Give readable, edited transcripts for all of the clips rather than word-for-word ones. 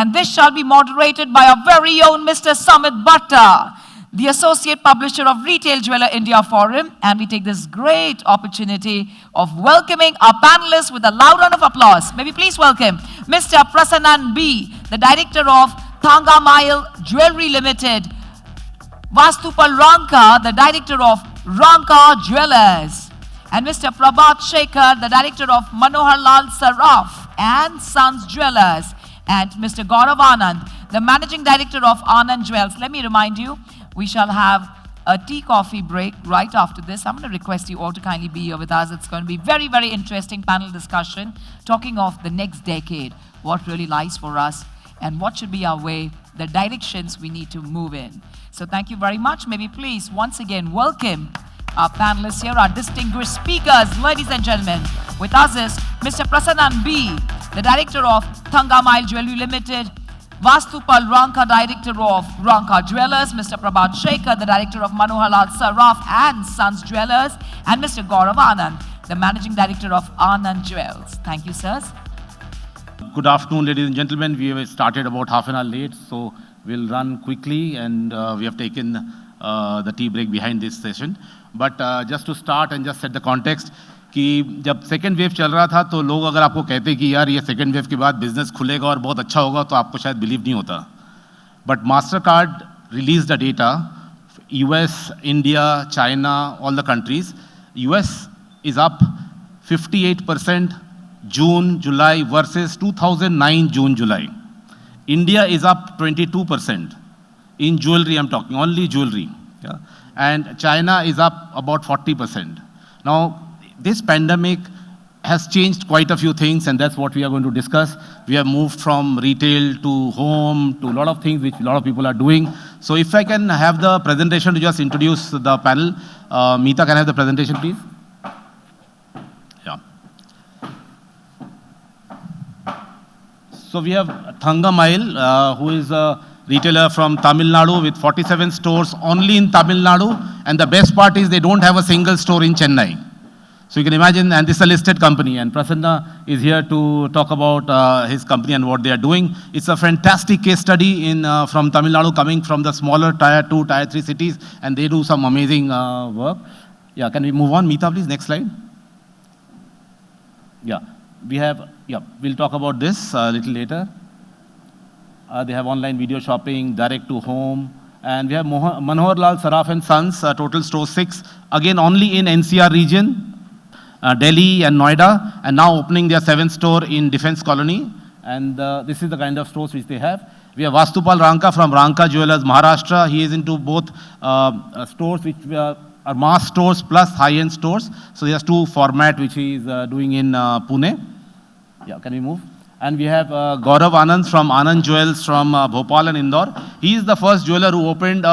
And this shall be moderated by our very own Mr. Samit Bhatta, the Associate Publisher of Retail Jeweler India Forum. And we take this great opportunity of welcoming our panelists with a loud round of applause. May we please welcome Mr. Prasannan B., the Director of Thangamile Jewelry Limited, Vastupal Ranka, the Director of Ranka Jewelers, and Mr. Prabhat Shekhar, the Director of Manohar Lal Saraf and Sons Jewelers, and Mr. Gaurav Anand, the Managing Director of Anand Jewels. Let me remind you, we shall have a tea coffee break right after this. I'm going to request you all to kindly be here with us. It's going to be very, very interesting panel discussion talking of the next decade, what really lies for us, and what should be our way, the directions we need to move in. So thank you very much. May we please once again welcome our panelists here, our distinguished speakers. Ladies and gentlemen, with us is Mr. Prasannan B., the Director of Thangamile Jewelry Limited, Vastupal Ranka, Director of Ranka Jewelers, Mr. Prabhat Shekhar, the Director of Manohar Lal Saraf and Sons Jewelers, and Mr. Gaurav Anand, the Managing Director of Anand Jewels. Thank you, sirs. Good afternoon, ladies and gentlemen. We have started about half an hour late, so we'll run quickly, and we have taken the tea break behind this session. But just to start and just set the context, कि जब second wave चल रहा था तो लोग अगर आपको कहते कि यार ये सेकेंड वेव के बाद बिजनेस खुलेगा और बहुत अच्छा होगा तो आपको शायद बिलीव नहीं होता. But master card release the data, US, India, China, all the countries. US is up 58% June, July versus 2009 June, July. India is up 22% in jewelry. I'm talking only jewelry. Yeah? And China is up about 40%. Now, this pandemic has changed quite a few things, and that's what we are going to discuss. We have moved from retail to home to a lot of things which a lot of people are doing. So if I can have the presentation to just introduce the panel. Meeta, can I have the presentation, please? Yeah. So we have Thangamile, who is a retailer from Tamil Nadu with 47 stores only in Tamil Nadu. And the best part is they don't have a single store in Chennai. So you can imagine, and this is a listed company, and Prasanna is here to talk about his company and what they are doing. It's a fantastic case study from Tamil Nadu, coming from the smaller tier 2, tier 3 cities, and they do some amazing work. Yeah, can we move on? Meeta, please, next slide. Yeah, we'll talk about this a little later. They have online video shopping, direct to home, and we have Manohar Lal Saraf and Sons, total store 6, again only in NCR region. Delhi and Noida, and now opening their 7th store in Defense Colony. And this is the kind of stores which they have. We have Vastupal Ranka from Ranka Jewelers, Maharashtra. He is into both stores which are mass stores plus high-end stores. So he has 2 format which he is doing in Pune. Yeah, can we move? And we have Gaurav Anand from Anand Jewels from Bhopal and Indore. He is the first jeweler who opened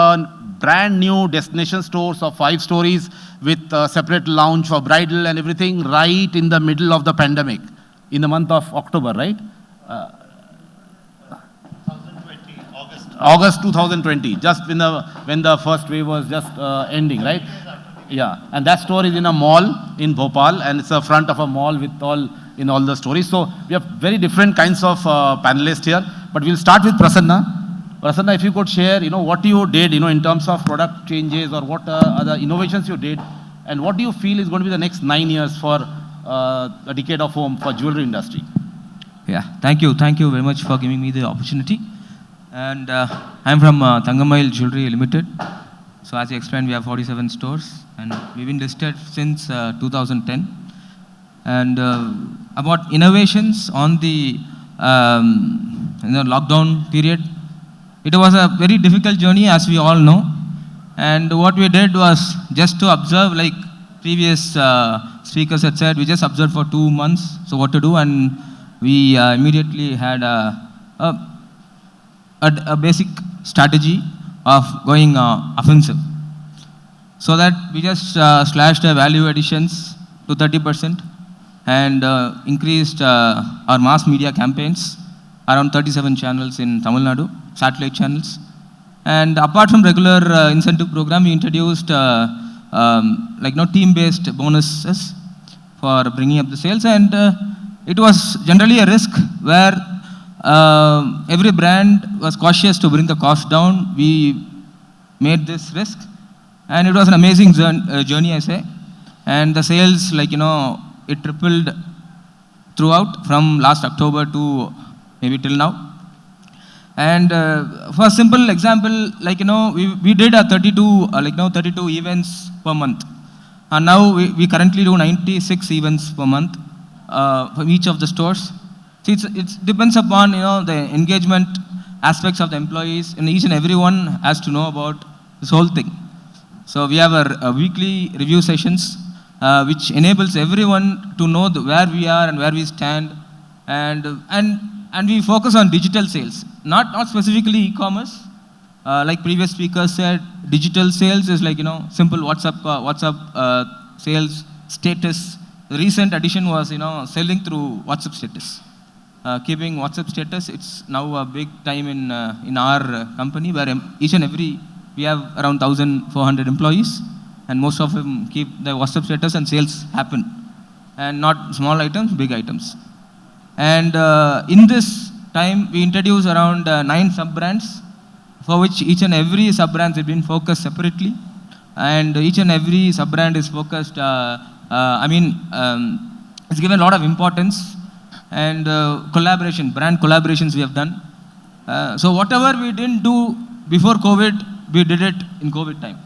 brand new destination stores of 5 stories with a separate lounge for bridal and everything right in the middle of the pandemic, in the month of October, right? 2020, August 2020, just when the first wave was just ending, right? Yeah, and that store is in a mall in Bhopal, and it's the front of a mall with all the stories. So we have very different kinds of panelists here, but we'll start with Prasanna. Prasanna, if you could share, what you did, in terms of product changes, or what other innovations you did, and what do you feel is going to be the next 9 years for a decade of home for jewelry industry? Yeah, thank you very much for giving me the opportunity. And I'm from Thangamile Jewelry Limited. So as you explained, we have 47 stores, and we've been listed since 2010. And about innovations on the lockdown period, it was a very difficult journey, as we all know. And what we did was just to observe, like previous speakers had said, we just observed for 2 months, so what to do, and we immediately had a basic strategy of going offensive. So that we just slashed the value additions to 30% and increased our mass media campaigns, around 37 channels in Tamil Nadu, satellite channels. And apart from regular incentive program, we introduced team-based bonuses for bringing up the sales. And it was generally a risk where every brand was cautious to bring the cost down. We made this risk, and it was an amazing journey, I say. And the sales, like, it tripled throughout from last October to maybe till now. And for a simple example, like, we did a 32 events per month. And now we currently do 96 events per month for each of the stores. See, it depends upon, the engagement aspects of the employees, and each and everyone has to know about this whole thing. So we have a weekly review sessions, which enables everyone to know where we are and where we stand. And we focus on digital sales, not specifically e-commerce. Like previous speakers said, digital sales is like, simple WhatsApp sales status. The recent addition was, selling through WhatsApp status. Keeping WhatsApp status, it's now a big time in our company, where each and every, we have around 1,400 employees, and most of them keep the WhatsApp status, and sales happen. And not small items, big items. And in this time, we introduced around 9 sub-brands, for which each and every sub-brand has been focused separately. And each and every sub-brand is focused, it's given a lot of importance. And brand collaborations we have done. So whatever we didn't do before COVID, we did it in COVID time.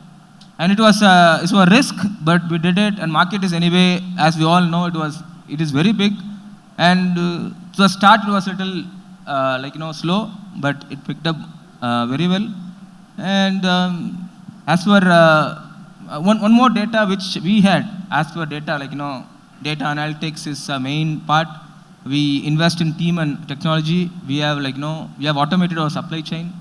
And it was a risk, but we did it. And market is anyway, as we all know, it is very big. And to the start, it was a little slow, but it picked up very well. And as for one more data which we had, as per data, data analytics is a main part. We invest in team and technology. We have we have automated our supply chain,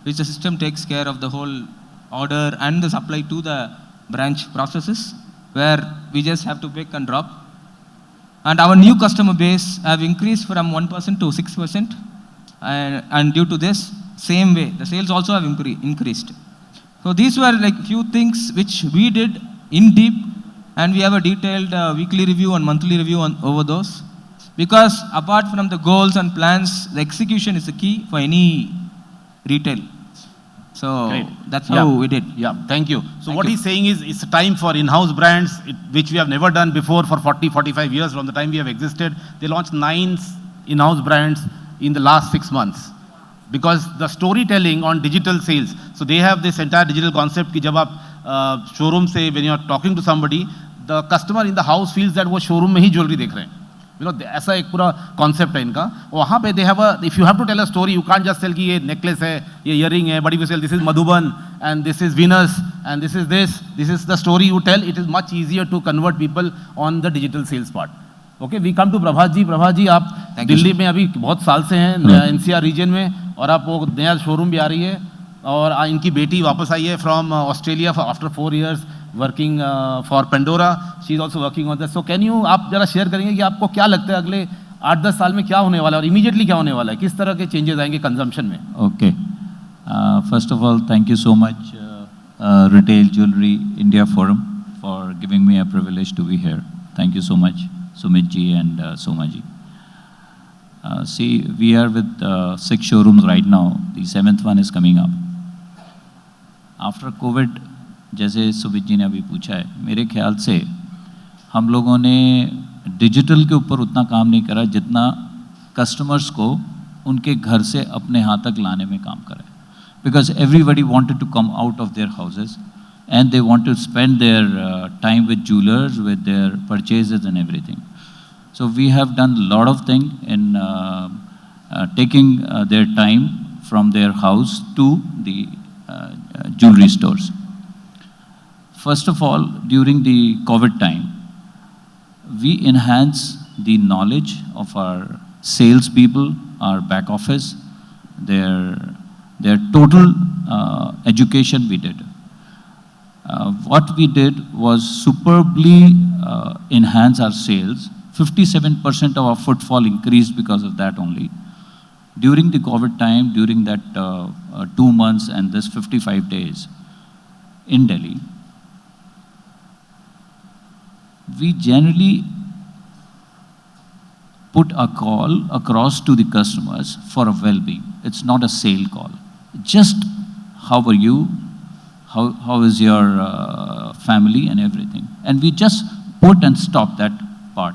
which the system takes care of the whole order and the supply to the branch processes, where we just have to pick and drop. And our new customer base have increased from 1% to 6%. And due to this, same way, the sales also have increased. So these were few things which we did in deep, and we have a detailed weekly review and monthly review over those. Because apart from the goals and plans, the execution is the key for any retail. So Great. That's how we did. Yeah, thank you. So what he's saying is, it's time for in-house brands, which we have never done before for 40, 45 years from the time we have existed. They launched 9 in-house brands in the last 6 months. Because the storytelling on digital sales, so they have this entire digital concept कि जब आप showroom से, when you are talking to somebody, the customer in the house feels that वो showroom में ही jewelry देख रहे हैं. ऐसा एक पूरा कॉन्सेप्ट है इनका. वहाँ पे they have if you have to tell a story, you can't just tell कि ये नेकलेस है, ये इयरिंग है, बड़ी sale, this is Madhuban and this is Venus and this is the story you tell. It is much easier to convert people on the digital sales part. Okay, we come to Prabhat ji. Prabhat ji, आप दिल्ली में अभी बहुत साल से हैं, NCR region में, और आप वो नया शोरूम भी आ रही है, और इनकी बेटी वापस आई है from Australia after 4 years working for Pandora. She is also working on that. So can you, आप जरा शेयर करेंगे कि आपको क्या लगता है अगले 8-10 साल में क्या होने वाला है, और इमीडिएटली क्या होने वाला है, किस तरह के चेंजेस आएंगे कंजम्पशन में? Okay, first of all thank you so much retail jewellery India forum for giving me a privilege to be here. Thank you so much Sumit ji and Soma ji. See, we are with 6 showrooms right now. The 7th one is coming up. After COVID, जैसे सुमित जी ने अभी पूछा है, मेरे ख्याल से हम लोगों ने डिजिटल के ऊपर उतना काम नहीं करा जितना कस्टमर्स को उनके घर से अपने हाथ तक लाने में काम करा. Because everybody wanted to come out of their houses and they want to spend their time with jewelers, with their purchases and everything. So we have done a lot of things in taking their time from their house to the jewelry stores. First of all, during the COVID time, we enhance the knowledge of our salespeople, our back office, their total education we did. What we did was superbly enhance our sales. 57% of our footfall increased because of that only. During the COVID time, during that 2 months and this 55 days in Delhi, we generally put a call across to the customers for a well-being. It's not a sale call. Just how are you? How is your family and everything? And we just put and stop that part.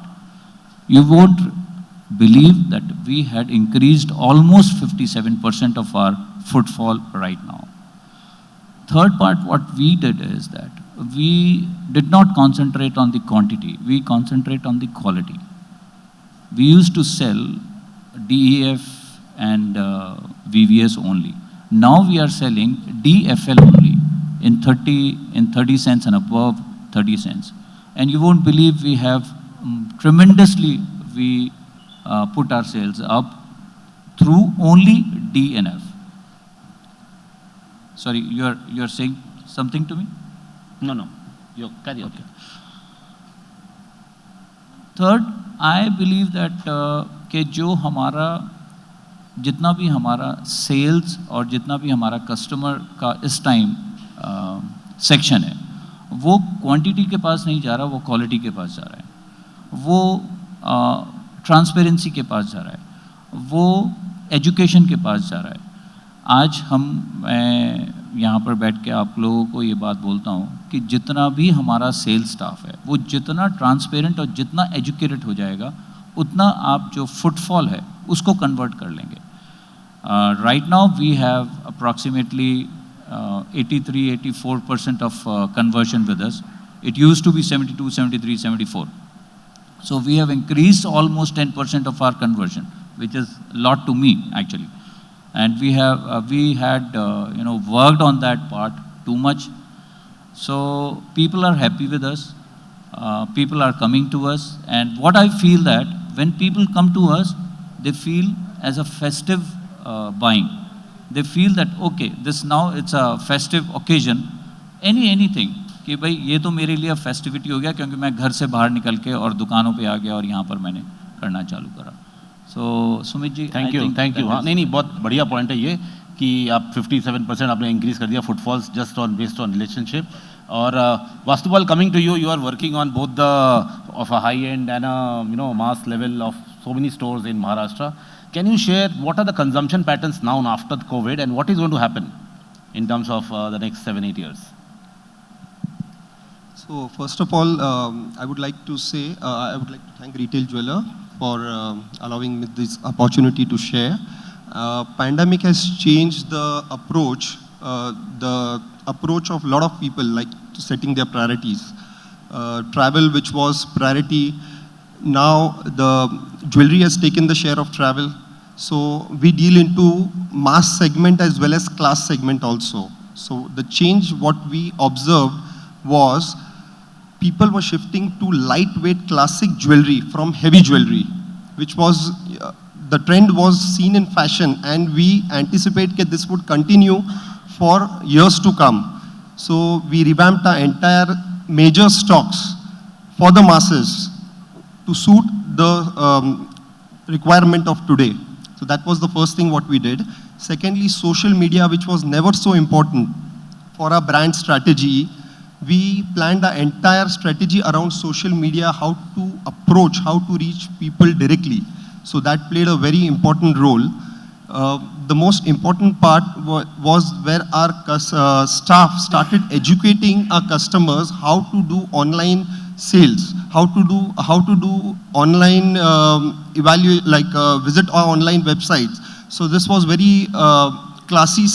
You won't believe that we had increased almost 57% of our footfall right now. Third part, what we did is that we did not concentrate on the quantity. We concentrate on the quality. We used to sell DEF and VVS only. Now we are selling DFL only in 30 cents and above 30 cents. And you won't believe we have tremendously, we put our sales up through only D and F. Sorry, you're saying something to me? No. You carry on. Okay. Third, I believe that कि जो हमारा जितना भी हमारा sales और जितना भी हमारा कस्टमर का इस टाइम सेक्शन है, वो क्वांटिटी के पास नहीं जा रहा, वो क्वालिटी के पास जा रहा है, वो ट्रांसपेरेंसी के पास जा रहा है, वो एजुकेशन के पास जा रहा है. आज मैं यहाँ पर बैठ के आप लोगों को ये बात बोलता हूँ कि जितना भी हमारा सेल्स स्टाफ है, वो जितना ट्रांसपेरेंट और जितना एजुकेटेड हो जाएगा, उतना आप जो फुटफॉल है उसको कन्वर्ट कर लेंगे. Right now we have approximately 83-84% of conversion with us. It used to be 72, 73, 74. So we have increased almost 10% of our conversion, which is a lot to me actually. And we had worked on that part too much. So people are happy with us. People are coming to us. And what I feel that when people come to us, they feel as a festive buying. They feel that, okay, this now it's a festive occasion. Anything. कि भाई ये तो मेरे लिए festivity हो गया क्योंकि मैं घर से बाहर निकल के और दुकानों पे आ गया और यहाँ पर मैंने करना चालू करा. सो सुमित जी, थैंक यू. हाँ, नहीं, बहुत बढ़िया पॉइंट है ये कि आप 57% आपने इंक्रीज कर दिया footfalls just on based on relationship. और Vastupal, coming to you are working on both the of a high end and mass level of so many stores in Maharashtra. Can you share what are the consumption patterns now after the COVID and what is going to happen in terms of the next 7-8 years? So first of all, I would like to say, I would like to thank Retail Jeweler for allowing me this opportunity to share. Pandemic has changed the approach of a lot of people, like setting their priorities. Travel, which was priority, now the jewelry has taken the share of travel. So we deal into mass segment as well as class segment also. So the change what we observed was people were shifting to lightweight classic jewelry from heavy jewelry, which was the trend was seen in fashion, and we anticipate that this would continue for years to come. So we revamped our entire major stocks for the masses to suit the requirement of today. So that was the first thing what we did. Secondly, social media, which was never so important for our brand strategy. We planned our entire strategy around social media, how to approach, how to reach people directly. So that played a very important role. The most important part was where our staff started educating our customers how to do online sales, how to do online evaluate, like visit our online websites. So this was very classy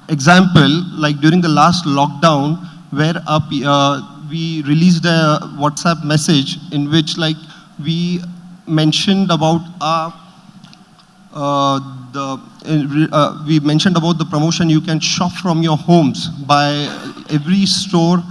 example, like during the last lockdown, where we released a WhatsApp message in which like we mentioned about we mentioned about the promotion. You can shop from your homes. By every store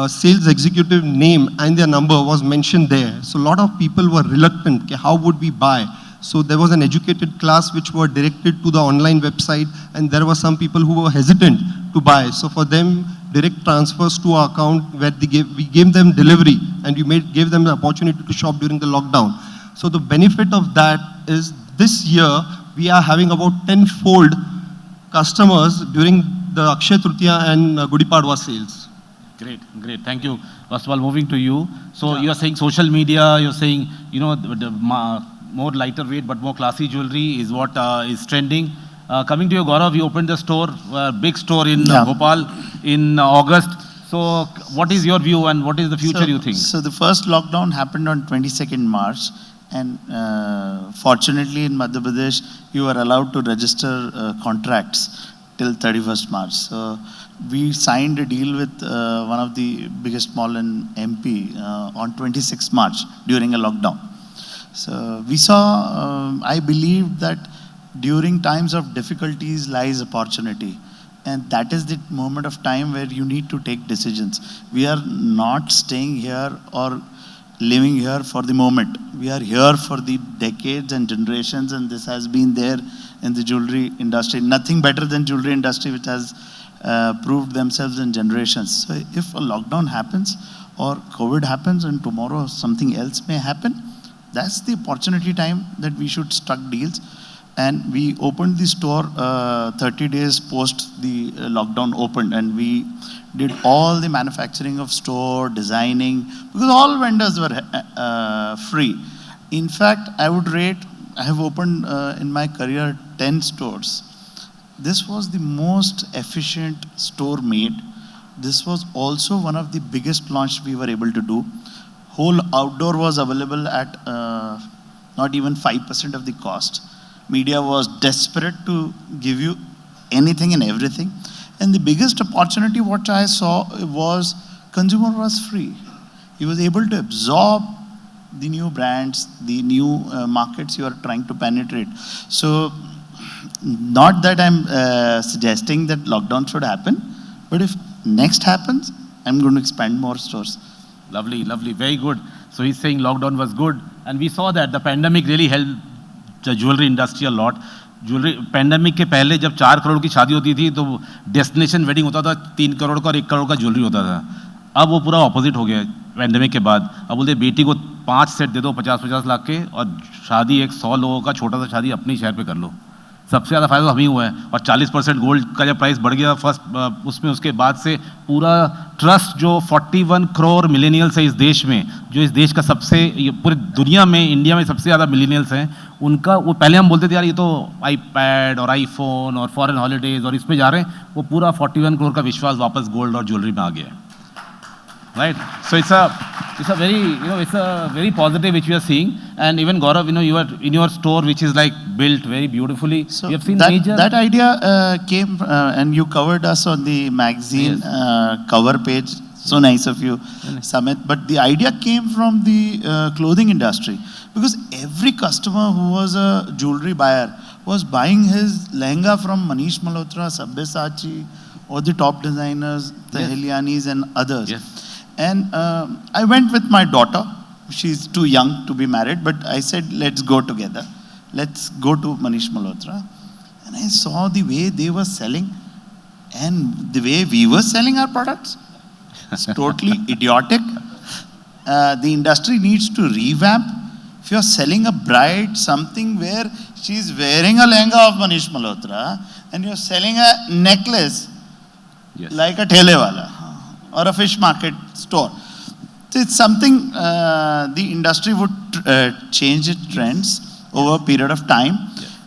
sales executive name and their number was mentioned there. So a lot of people were reluctant. Okay, how would we buy? So there was an educated class which were directed to the online website, and there were some people who were hesitant to buy. So for them, direct transfers to our account where we gave them delivery, and we gave them the opportunity to shop during the lockdown. So the benefit of that is this year we are having about 10-fold customers during the Akshaya Tritiya and Gudi Padwa sales. Great, great. Thank you. First of all, moving to you. So you are saying social media, you're saying, you know, more lighter weight but more classy jewelry is what is trending. Coming to you, Gaurav, you opened the store, big store in Bhopal in August. So what is your view and what is the future you think? So the first lockdown happened on 22nd March. And fortunately in Madhya Pradesh, you are allowed to register contracts till 31st March. So we signed a deal with one of the biggest mall in MP on 26th March during a lockdown. So we saw, I believe that during times of difficulties lies opportunity. And that is the moment of time where you need to take decisions. We are not staying here or living here for the moment. We are here for the decades and generations, and this has been there in the jewelry industry. Nothing better than jewelry industry, which has proved themselves in generations. So if a lockdown happens or COVID happens and tomorrow something else may happen, that's the opportunity time that we should struck deals. And we opened the store 30 days post the lockdown opened, and we did all the manufacturing of store, designing, because all vendors were free. In fact, I would rate, I have opened in my career 10 stores. This was the most efficient store made. This was also one of the biggest launch we were able to do. Whole outdoor was available at not even 5% of the cost. Media was desperate to give you anything and everything. And the biggest opportunity what I saw was consumer was free. He was able to absorb the new brands, the new markets you are trying to penetrate. So not that I'm suggesting that lockdown should happen, but if next happens, I'm going to expand more stores. Lovely, lovely, very good. So he's saying lockdown was good, and we saw that the pandemic really helped the jewelry industry a lot. Jewellery pandemic के पहले जब 4 करोड़ की शादी होती थी तो destination wedding होता था 3 करोड़ का और 1 करोड़ का ज्वेलरी होता था. अब वो पूरा ऑपोजिट हो गया है पैंडेमिक के बाद. अब बोलते बेटी को 5 सेट दे दो 50-50 लाख के, और शादी एक 100 लोगों का छोटा सा शादी अपने शहर पे कर लो. सबसे ज़्यादा फायदा हमें हुआ है. और 40% गोल्ड का जब प्राइस बढ़ गया फर्स्ट उसमें, उसके बाद से पूरा ट्रस्ट जो 41 करोड़ मिलेनियल्स है इस देश में, जो इस देश का सबसे, पूरी दुनिया में, इंडिया में सबसे ज़्यादा मिलेनियल्स हैं, उनका वो पहले हम बोलते थे यार ये तो आईपैड और आईफोन और फॉरेन हॉलीडेज और इस पे जा रहे हैं, वो पूरा 41 करोड़ का विश्वास वापस गोल्ड और ज्वेलरी में आ गया है. Right, so it's a very, you know, it's a very positive which we are seeing. And even Gaurav, you know, you are in your store which is like built very beautifully. So you have seen that idea came and you covered us on the magazine cover page. So nice of you, Samit. But the idea came from the clothing industry, because every customer who was a jewelry buyer was buying his lehenga from Manish Malhotra, Sabyasachi, or the top designers, the Helianis and others. Yes. And I went with my daughter. She's too young to be married, but I said, let's go together. Let's go to Manish Malhotra. And I saw the way they were selling and the way we were selling our products. It's totally idiotic. The industry needs to revamp. If you're selling a bride something where she's wearing a lehenga of Manish Malhotra and you're selling a necklace like a thele wala or a fish market store, so it's something the industry would change its trends over a period of time.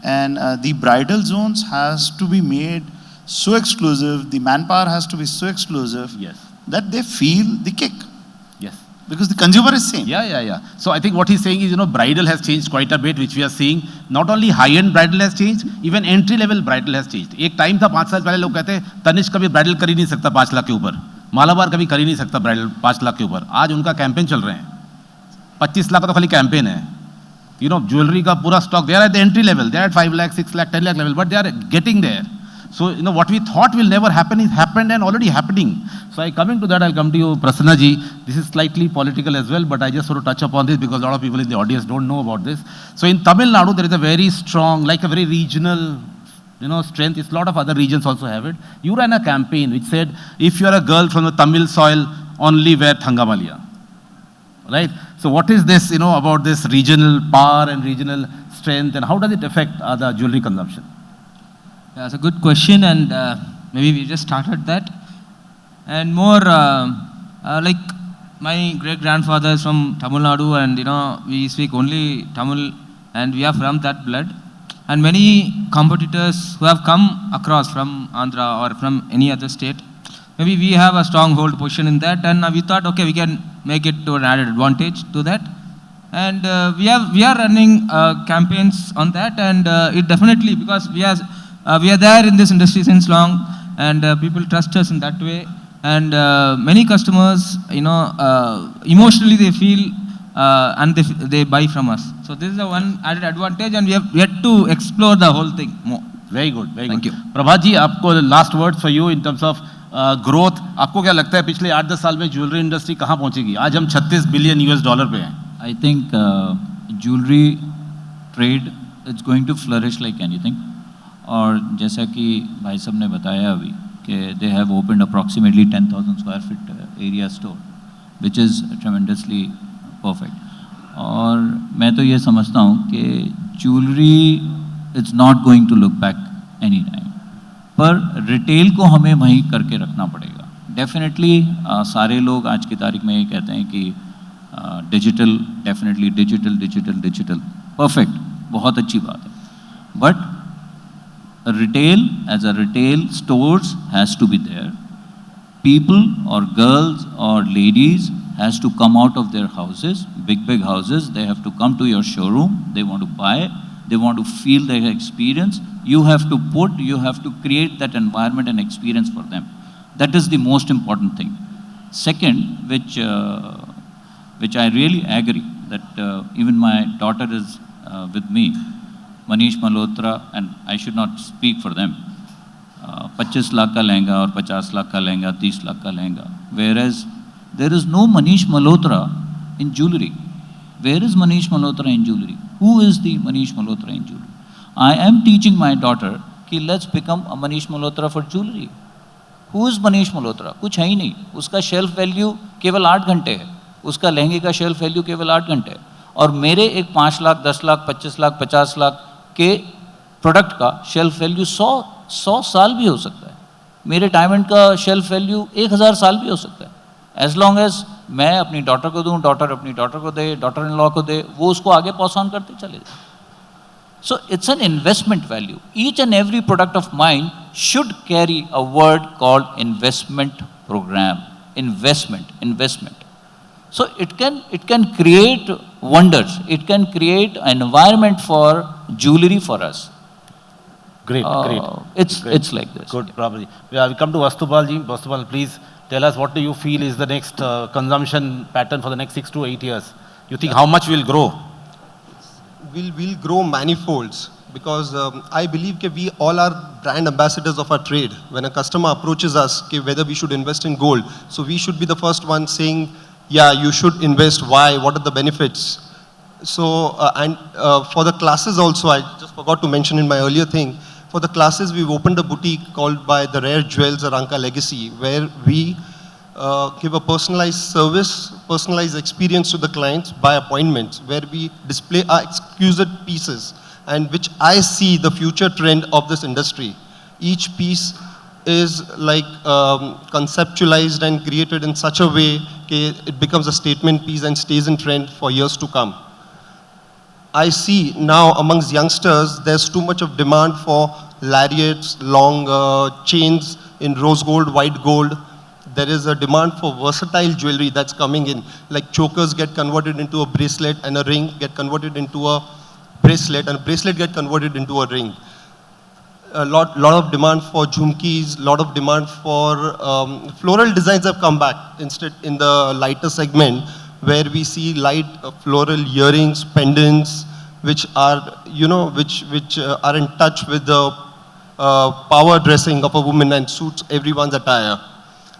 And the bridal zones has to be made so exclusive, the manpower has to be so exclusive that they feel the kick. Because the consumer is same. So I think what he's saying is, you know, bridal has changed quite a bit, which we are seeing. Not only high-end bridal has changed, even entry-level bridal has changed. एक time था 5 साल पहले लोग कहते हैं तनिष्क कभी bridal कर ही नहीं सकता 5 लाख के ऊपर, मालाबार कभी कर ही नहीं सकता ब्राइडल 5 लाख के ऊपर. आज उनका कैंपेन चल रहे हैं, 25 लाख का तो खाली कैंपेन है. You know, ज्वेलरी का पूरा stock, they are at the entry level, they are at 5 lakh, 6 lakh, 10 lakh level, but they are getting there. So, you know, what we thought will never happen is happened and already happening. So, coming to that, I'll come to you, Prasanna ji. This is slightly political as well, but I just want to touch upon this because a lot of people in the audience don't know about this. So, in Tamil Nadu, there is a very strong, like a very regional, you know, strength. It's a lot of other regions also have it. You ran a campaign which said, if you are a girl from the Tamil soil, only wear Thangamalia. Right? So, what is this, you know, about this regional power and regional strength, and how does it affect the jewelry consumption? That's a good question, and maybe we just started that. And more Like my great grandfather is from Tamil Nadu, and we speak only Tamil, and we are from that blood. And many competitors who have come across from Andhra or from any other state, maybe we have a stronghold position in that, and we thought, okay, we can make it to an added advantage to that. And we are running campaigns on that, and it definitely, because we are there in this industry since long, and people trust us in that way. And many customers, emotionally they feel and they buy from us. So this is the one added advantage, and we have yet to explore the whole thing more. Very good, very Thank good. you. प्रभात जी, आपको last word for you in terms of growth. आपको क्या लगता है पिछले 8-10 साल में jewellery industry कहाँ पहुंचेगी? आज हम $36 बिलियन पे हैं. I think jewelry trade is going to flourish like anything. और जैसा कि भाई साहब ने बताया अभी कि they have opened approximately 10,000 square feet area store, which is tremendously perfect. और मैं तो ये समझता हूँ कि jewelry is not going to look back any time. पर रिटेल को हमें वहीं करके रखना पड़ेगा. डेफिनेटली सारे लोग आज की तारीख में ये कहते हैं कि डिजिटल, डेफिनेटली डिजिटल परफेक्ट, बहुत अच्छी बात है. But retail, as a retail, stores has to be there. People or girls or ladies has to come out of their houses, big houses. They have to come to your showroom. They want to buy. They want to feel their experience. You have to create that environment and experience for them. That is the most important thing. Second, which I really agree, that even my daughter is with me, Manish Malhotra, and I should not speak for them, 25 lakh ka lehenga or 50 lakh ka lehenga, 30 lakh ka lehenga. Whereas there is no Manish Malhotra in jewelry. Where is Manish Malhotra in jewelry? Who is the Manish Malhotra in jewelry? I am teaching my daughter कि let's become a Manish Malhotra for jewelry. Who is Manish Malhotra? कुछ है ही नहीं. उसका shelf value केवल 8 घंटे है. उसका लहंगे का शेल्फ वैल्यू केवल 8 घंटे है. और मेरे एक 5 लाख, 10 लाख, 25 लाख, 50 लाख के प्रोडक्ट का शेल्फ वैल्यू 100 साल भी हो सकता है. मेरे डायमंड का शेल्फ वैल्यू 1000 साल भी हो सकता है. एज लॉन्ग एज मैं अपनी डॉटर को दूँ, डॉटर अपनी डॉटर को दे, डॉटर इन लॉ को दे, वो उसको आगे पास ऑन करते चले जाए. So it's an investment value. Each and every product of mine should carry a word called investment program. Investment. So it can create wonders. It can create an environment for jewelry for us. Great. It's like this. Good, probably. We come to Vastupal ji. Vastupal, please tell us, what do you feel is the next consumption pattern for the next 6 to 8 years? You think how much will grow? We'll grow manifolds, because I believe that we all are brand ambassadors of our trade. When a customer approaches us whether we should invest in gold, so we should be the first one saying, yeah, you should invest. Why? What are the benefits? So, for the classes also, I just forgot to mention in my earlier thing, for the classes we've opened a boutique called by the Rare Jewels Aranka Legacy, where we give a personalized service, personalized experience to the clients by appointments, where we display our exquisite pieces, and which I see the future trend of this industry. Each piece is like conceptualized and created in such a way that it becomes a statement piece and stays in trend for years to come. I see now amongst youngsters, there's too much of demand for lariats, long chains in rose gold, white gold. There is a demand for versatile jewelry that's coming in, like chokers get converted into a bracelet, and a ring get converted into a bracelet, and a bracelet get converted into a ring. A lot of demand for jhumkis, lot of demand for floral designs have come back instead in the lighter segment, where we see light floral earrings, pendants, which are which are in touch with the power dressing of a woman and suits everyone's attire.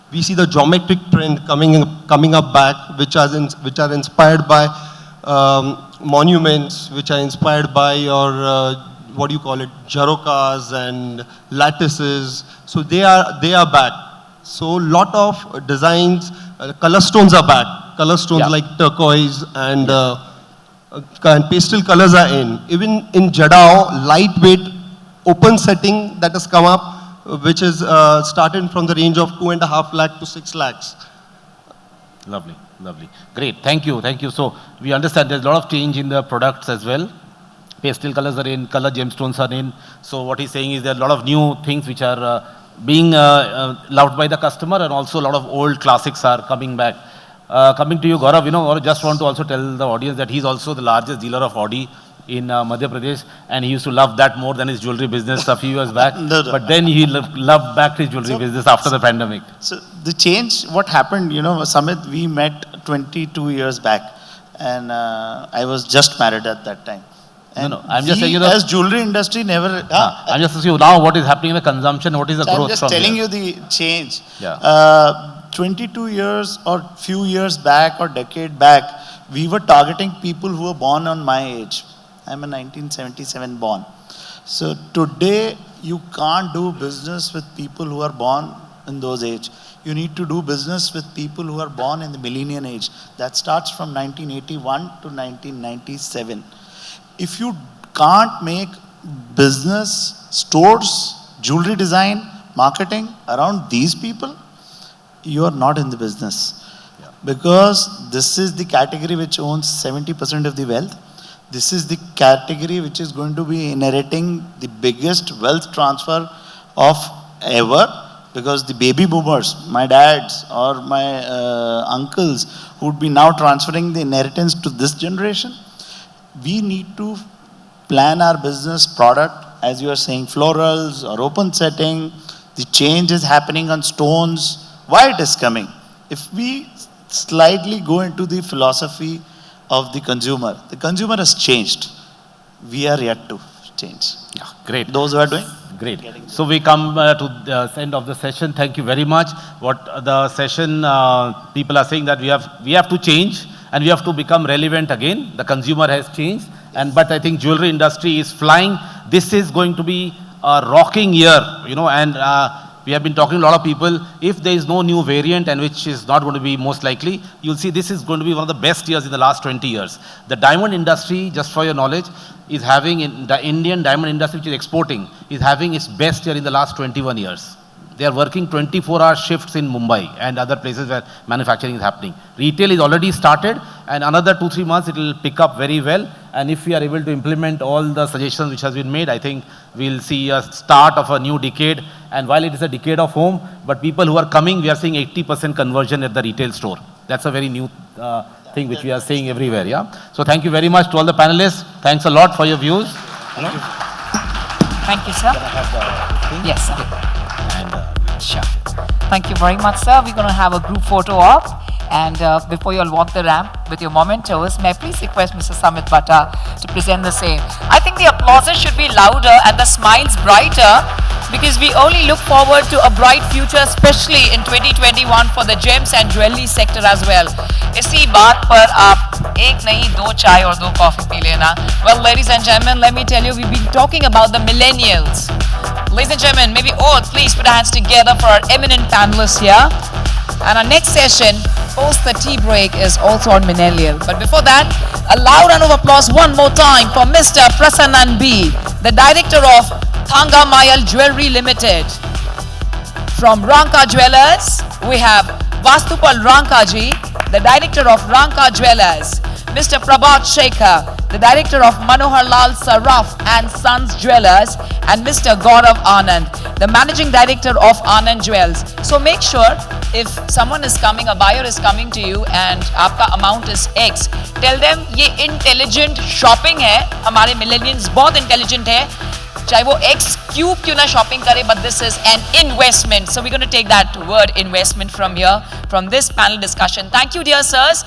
We see the geometric trend coming up back, which are inspired by monuments, which are inspired by your what do you call it, jarocas and lattices. So they are back. So lot of designs, color stones are back. Color stones like turquoise and pastel colors are in. Even in Jadao, lightweight open setting that has come up, which is started from the range of 2.5 lakh to 6 lakhs. Lovely, lovely. Great, thank you, thank you. So we understand there's a lot of change in the products as well. Pastel colors are in, color gemstones are in. So what he's saying is there are a lot of new things which are being loved by the customer, and also a lot of old classics are coming back. Coming to you, Gaurav, I just want to also tell the audience that he's also the largest dealer of Audi in Madhya Pradesh, and he used to love that more than his jewelry business a few years back. No. But then he loved back his jewelry business after the pandemic. So the change, what happened, Samit, we met 22 years back, and I was just married at that time. And No, I'm just saying, as jewelry industry never. I'm just asking you now what is happening in the consumption, what is the So I'm growth just from telling here? you the change. Yeah. 22 years or few years back or decade back, we were targeting people who were born on my age. I'm a 1977 born. So today, you can't do business with people who are born in those age. You need to do business with people who are born in the millennium age. That starts from 1981 to 1997. If you can't make business, stores, jewelry design, marketing around these people, you are not in the business. Because this is the category which owns 70% of the wealth. This is the category which is going to be inheriting the biggest wealth transfer of ever. Because the baby boomers, my dads or my uncles, who would be now transferring the inheritance to this generation, we need to plan our business product, as you are saying, florals or open setting. The change is happening on stones. Why it is coming? If we slightly go into the philosophy of the consumer has changed. We are yet to change. Yeah, great. Those who are doing. Great. So we come to the end of the session. Thank you very much. What the session, people are saying that we have to change and we have to become relevant again. The consumer has changed, but I think jewelry industry is flying. This is going to be a rocking year, and we have been talking to a lot of people. If there is no new variant, and which is not going to be most likely, you'll see this is going to be one of the best years in the last 20 years. The diamond industry, just for your knowledge, is having, in the Indian diamond industry, which is exporting, is having its best year in the last 21 years. They are working 24-hour shifts in Mumbai and other places where manufacturing is happening. Retail is already started, and another 2-3 months it will pick up very well. And if we are able to implement all the suggestions which has been made, I think we'll see a start of a new decade. And while it is a decade of home, but people who are coming, we are seeing 80% conversion at the retail store. That's a very new thing which we are seeing everywhere. Yeah. So thank you very much to all the panelists. Thanks a lot for your views. Thank you, sir. Yes, sir. Sure. Thank you very much, sir. We're going to have a group photo op. And before you all walk the ramp with your mementos, may I please request Mr. Samit Bhatta to present the same. I think the applauses should be louder and the smiles brighter, because we only look forward to a bright future, especially in 2021 for the gems and jewelry sector as well. इसी बात पर आप एक नहीं दो चाय और दो कॉफी पी लेना. Well, ladies and gentlemen, let me tell you, we've been talking about the millennials. Ladies and gentlemen, maybe all please put our hands together for our eminent panelists here. And our next session, post the tea break, is also on millennial. But before that, a loud round of applause one more time for Mr. Prasannan B, the director of Thanga Mayal Jewelry Limited. From Ranka Jewelers, we have Vastupal Rankaji, the director of Ranka Jewelers. Mr. Prabhat Shekhar, the director of Manohar Lal Saraf and Sons Jewelers, and Mr. Gaurav Anand, the managing director of Anand Jewels. So make sure if someone is coming, a buyer is coming to you and आपका amount is X, tell them ये intelligent shopping है, हमारे millennials बहुत intelligent है, चाहे वो X cube क्यों ना shopping करे, but this is an investment. So we're going to take that word investment from here, from this panel discussion. Thank you, dear sirs.